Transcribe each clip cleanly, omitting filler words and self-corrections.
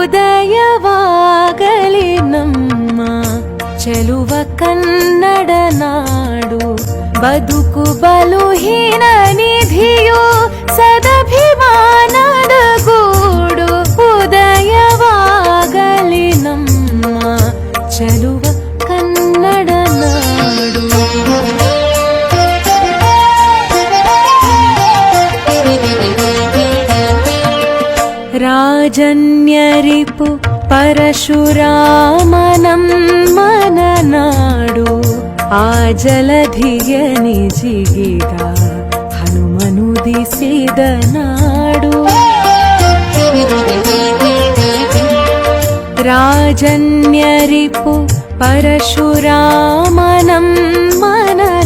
ಉದಯವಾಗಲಿ ನಮ್ಮ ಚೆಲುವ ಕನ್ನಡ ನಾಡು. ಬದುಕು ಬಲುಹೀನ ನಿಧಿಯು ಸದಭಿಮಾನದ ಗೂಡು. ಉದಯವಾಗಲಿ ನಮ್ಮ ಚೆಲುವ ಕನ್ನಡ ನಾಡು. ರಾಜನ್ಯರಿಪು ಪರಶುರಾಮನಮ್ಮನ ನಾಡು. ಆ ಜಲಧಿಯ ನಿಜಿಗಿದ ಹನುಮನುದಿಸಿದ ನಾಡು. ರಾಜನ್ಯರಿಪು ಪರಶುರಾಮನಮ್ಮನ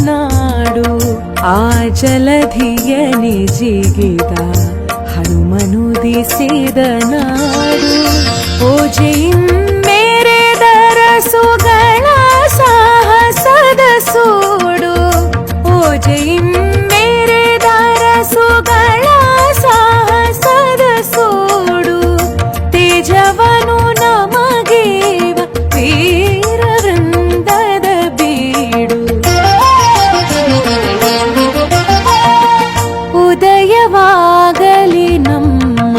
ನಾಡು. ಆ ಜಲಧಿಯ ನಿಜಿಗಿದ ಹನುಮನುದಿಸಿದ ನಾಡು. ಓಜೆಯಿಂಮೆರೆದರ ಸುಗಳ ಸಾಹಸದ ಸೂಡು. ಓಜೆಯಿಂಮೆರೆದರ ಸುಗಳ ಸಾಹಸದ ಸೂಡು. ತೇಜವನು ನಮಗೇವ ವೀರವೃಂದದ ಬೀಡು. ಉದಯವಾಗಲಿ ನಮ್ಮ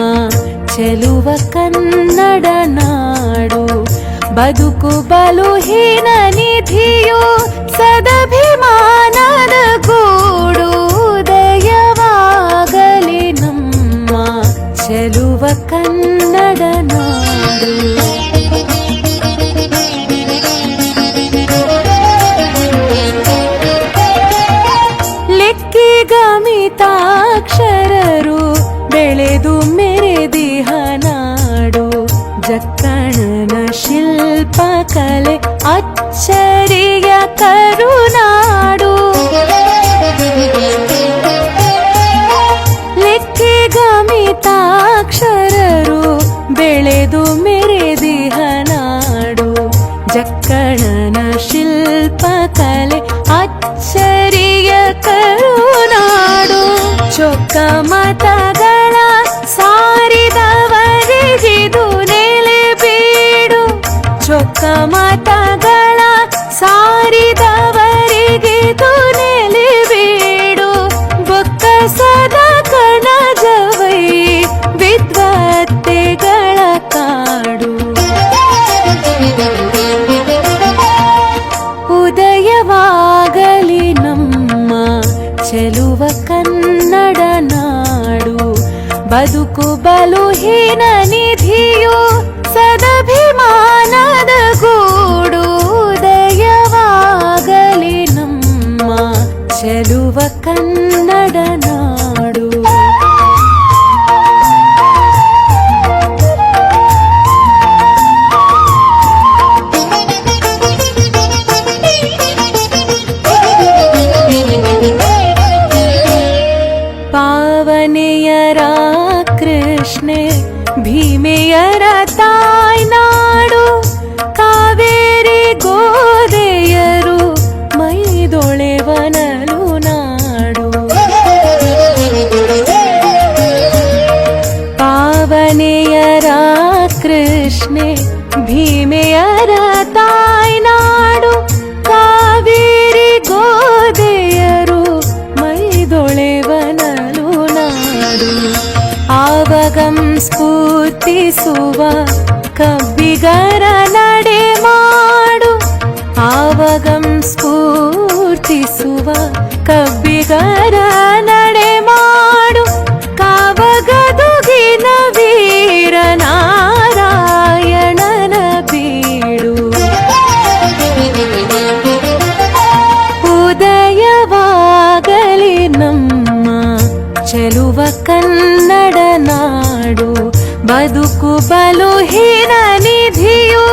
ಚೆಲುವ ಕನ್ನಡ ನಾಡು. ಬದುಕು ಬಲುಹೀನ ನಿಧಿಯು ಸದಭಿಮಾನದ ಗೂಡು. ಉದಯವಾಗಲಿ ನಮ್ಮ ಚೆಲುವ ಕನ್ನಡ ನಾಡು. ಲೆಕ್ಕಿಗಮಿತಾಕ್ಷರರು ಬೆಳೆದು ಮೆರೆದಿಹ ನಾಡು. ಜಕ್ಕಣನ ಶಿಲ್ಪಕಲೆ ಅಚ್ಚರಿಯ ಕರುನಾಡು. ಲೆಕ್ಕಿಗಮಿತಾಕ್ಷರರು ಬೆಳೆದು ಮೆರೆದಿಹ ನಾಡು. ಜಕ್ಕಣನ ಶಿಲ್ಪಕಲೆ ಅಚ್ಚರಿಯ ಕರುನಾಡು. ಚೊಕ್ಕ ಮತಗಳ ಸಾರಿದವರಿಗಿದು ನೆಲೆ ಬೀಡು. ಚೊಕ್ಕ ಮತಗಳ ಸಾರಿದವರಿಗಿದು ನೆಲೆ ಬೀಡು. ಬೊಕ್ಕಸದ ಕಣಜವೈ ವಿದ್ವತ್ತೆಗಳ ಕಾಡು. ಉದಯವಾಗಲಿ ನಮ್ಮ ಚೆಲುವ ಕನ್ನಡ ನಾಡು. ಬದುಕು ಬಲುಹೀನ ನಿಧಿಯು ಸದಭಿಮಾನದ ಗೂಡು. ಉದಯವಾಗಲಿ ನಮ್ಮ ಚೆಲುವ ಕನ್ನಡ ನಾಡು. ಪಾವನೆಯರ ಕೃಷ್ಣೆ ಭೀಮೆಯರ ತಾಯ್ನಾಡು. ಕಾವೇರಿ ಗೋದೆಯರು ಮೈದೊಳೆವನಲು ನಾಡು. ಪಾವನೆಯರ ಕೃಷ್ಣೆ ಭೀಮೆಯರ ತಾಯ್ನಾಡು. ಕಾವೇರಿ ಗೋದೆಯರು ಮೈದೊಳೆವನಲು ನಾಡು. ಆವಗಂ ಸ್ಫೂರ್ತಿಸುವ ಕಬ್ಬಿಗರ ನಡೆ ಮಾಡು. ಆವಗಂ ಸ್ಫೂರ್ತಿಸುವ ಕಬ್ಬಿಗರ ನಡೆ ಮಾಡು. ಕಾವಗದುಗಿನ ವೀರ ನಾರಾಯಣನ ಬೀಡು. ಉದಯವಾಗಲಿ ನಮ್ಮ ಚೆಲುವ ಕನ್ನಡ ನಾಡು. ಬದುಕು ಬಲುಹೀನ ನಿಧಿಯು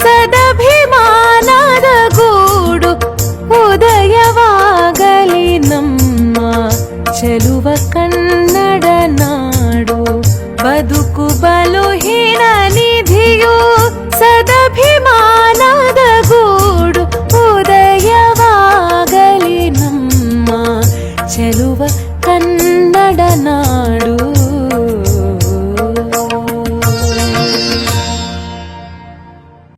ಸದಭಿಮಾನದ ಗೂಡು. ಉದಯವಾಗಲಿ ನಮ್ಮ ಚೆಲುವ